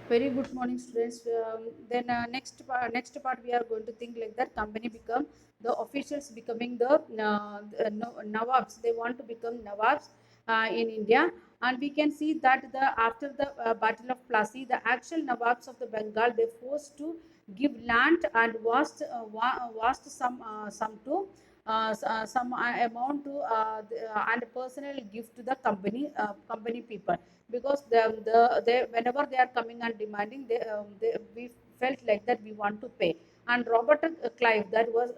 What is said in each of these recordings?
Very good morning, students. Then next part we are going to think like that. Company become the officials becoming the nawabs. They want to become nawabs in India, and we can see that the after the Battle of Plassey, the actual nawabs of the Bengal they forced to give land and vast some to some amount to and personal gift to the company people because they whenever they are coming and demanding we felt like that we want to pay. And Robert Clive, that was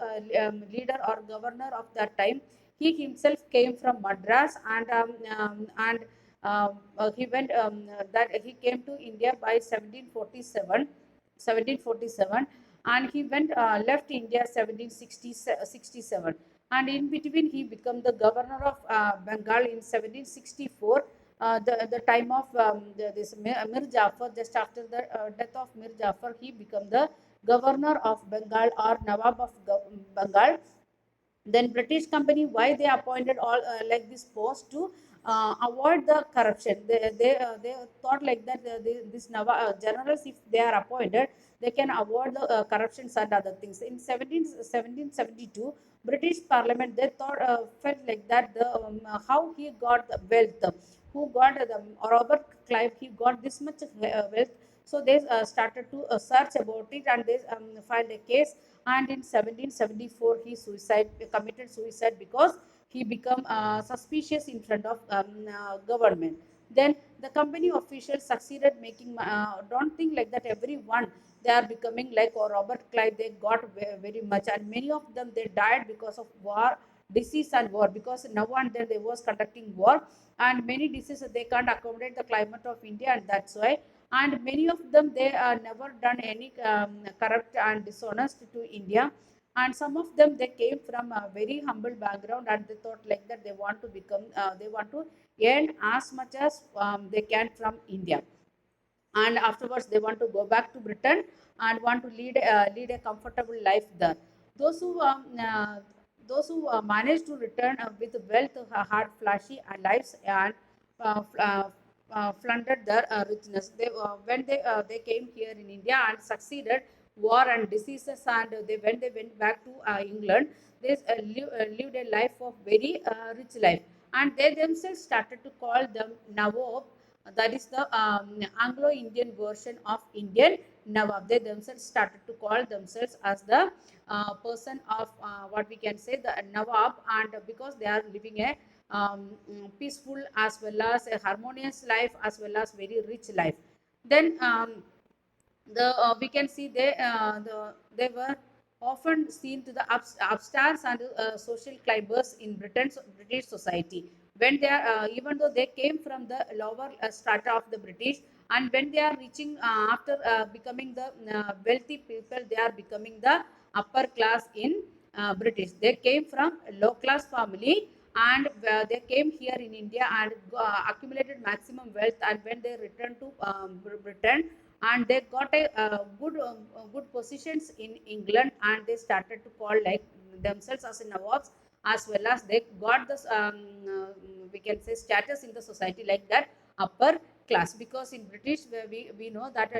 leader or governor of that time, he himself came from Madras and he went that he came to India by 1747, and he went left India 1767, and in between he became the governor of Bengal in 1764. The time of this Mir Jafar, just after the death of Mir Jafar, he became the governor of Bengal or Nawab of Bengal. Then British company, why they appointed all like this post to avoid the corruption. They thought like that this generals, if they are appointed, they can avoid the corruptions and other things. In 1772 British parliament, they thought felt like that the how he got the wealth, who got the Robert Clive, he got this much wealth. So they started to search about it, and they filed a case. And in 1774 he committed suicide because he became suspicious in front of government. Then the company officials succeeded making don't think like that everyone they are becoming like or Robert Clive, they got very much, and many of them they died because of war, disease and war, because now and then they was conducting war, and many diseases they can't accommodate the climate of India, and that's why. And many of them they never done any corrupt and dishonest to India. And some of them they came from a very humble background, and they thought like that they want to become they want to earn as much as they can from India, and afterwards they want to go back to Britain and want to lead a comfortable life there. Those who manage to return with wealth, hard flashy lives, and plundered their richness. When they came here in India and succeeded war and diseases, and when they went back to England, they lived a life of very rich life, and they themselves started to call them Nawab. That is the Anglo-Indian version of Indian Nawab. They themselves started to call themselves as the person of what we can say the Nawab, and because they are living a peaceful as well as a harmonious life as well as very rich life. Then the we can see they were often seen to the upstarts and social climbers in British society. When they are even though they came from the lower strata of the British, and when they are reaching after becoming the wealthy people, they are becoming the upper class in British. They came from a low class family, and they came here in India and accumulated maximum wealth, and when they returned to Britain, and they got a good positions in England, and they started to call like themselves as in Nawabs, as well as they got this we can say status in the society like that upper class. Because in British we know that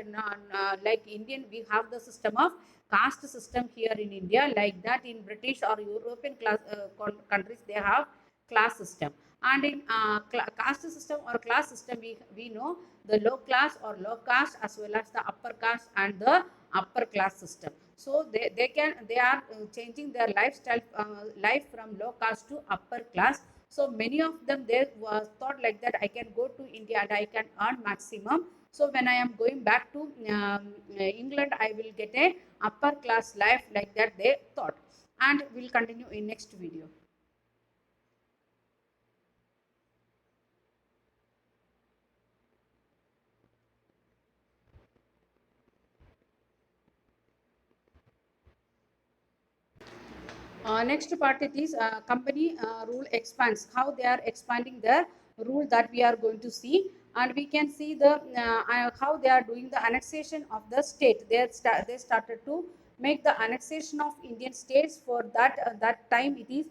like Indian we have the system of caste system here in India, like that in British or European countries they have class system. And in caste system or class system, we know the low class or low caste as well as the upper caste and the upper class system. So they are changing their lifestyle life from low caste to upper class. So many of them they was thought like that I can go to India and I can earn maximum. So when I am going back to England, I will get a upper class life, like that they thought. And we'll continue in next video. Next part it is company rule expands, how they are expanding their rule, that we are going to see. And we can see how they are doing the annexation of the state. They started to make the annexation of Indian states. For that time it is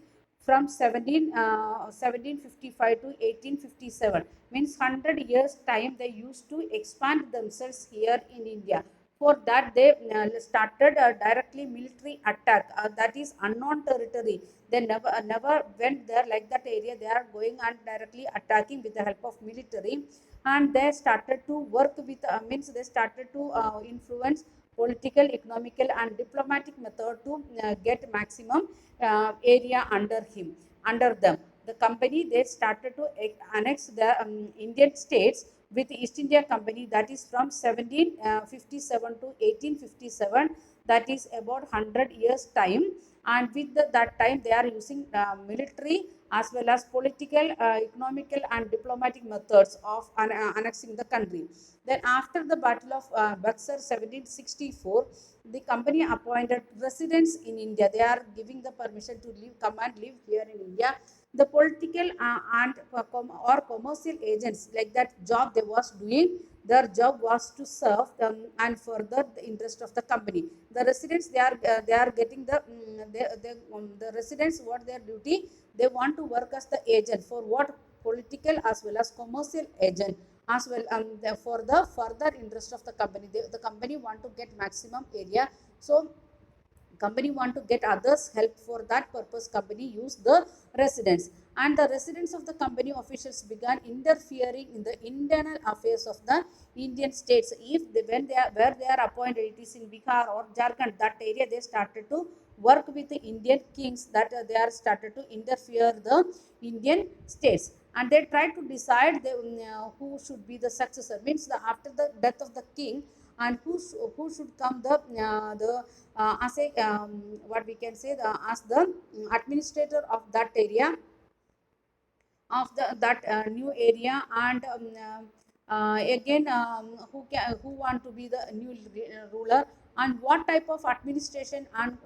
from 1755 to 1857, means 100 years time they used to expand themselves here in India. For that they started directly military attack, that is unknown territory. They never went there like that area. They are going and directly attacking with the help of military, and they started to work with means they started to influence political, economical, and diplomatic method to get maximum area under them. The company they started to annex the Indian states with East India Company, that is from 1757 to 1857, that is about 100 years time. And with that time they are using military as well as political, economical, and diplomatic methods of annexing the country. Then after the Battle of Buxar 1764, the company appointed residents in India. They are giving the permission to come and live here in India. The political and or commercial agents, like that job they was doing, their job was to serve and further the interest of the company. The residents they are getting the residents, what their duty, they want to work as the agent for what, political as well as commercial agent, as well for the further interest of the company. The company want to get maximum area, so company want to get others help. For that purpose company use the residents, and the residents of the company officials began interfering in the internal affairs of the Indian states. If they, when they are where they are appointed, it is in Bihar or Jharkhand, that area they started to work with the Indian kings, that they are started to interfere the Indian states, and they try to decide who should be the successor, means the after the death of the king, and who should come the as a what we can say, as the administrator of that area, of that new area. And again who want to be the new ruler, and what type of administration, and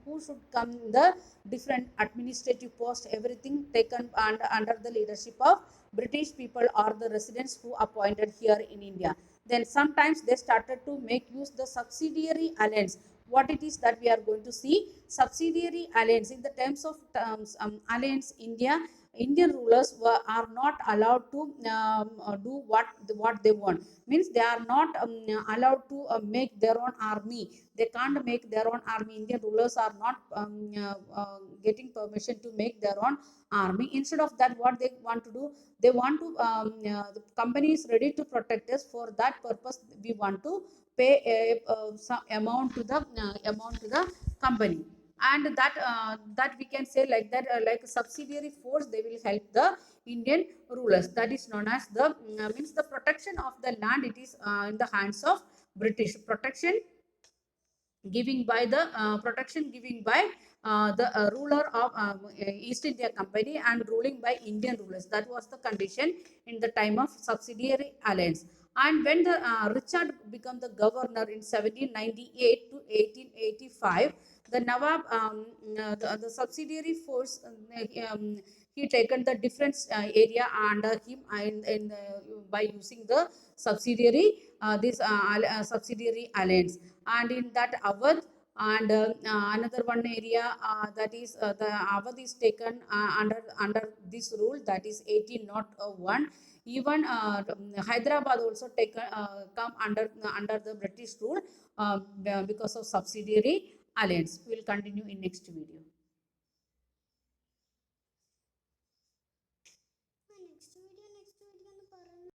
who should come the different administrative post, everything taken under the leadership of British people or the residents who appointed here in India. Then sometimes they started to make use the subsidiary alliance. What it is that we are going to see, subsidiary alliance in the terms alliance, Indian rulers are not allowed to do what they want. Means they are not allowed to make their own army. They can't make their own army. Indian rulers are not getting permission to make their own army. Instead of that, what they want to do, they want to the company is ready to protect us. For that purpose, we want to pay some amount to the company, and that we can say like that, like subsidiary force, they will help the Indian rulers. That is known as the means the protection of the land, it is in the hands of British. Protection giving by the ruler of East India Company, and ruling by Indian rulers. That was the condition in the time of subsidiary alliance. And when the Richard became the governor in 1798 to 1885, the Nawab, the subsidiary force, he taken the different area under him, by using the subsidiary subsidiary alliance. And in that Awadh, and another one area, that is the Awadh is taken under this rule, that is 1801. Even Hyderabad also taken come under the British rule because of subsidiary alliance. We will continue in next video.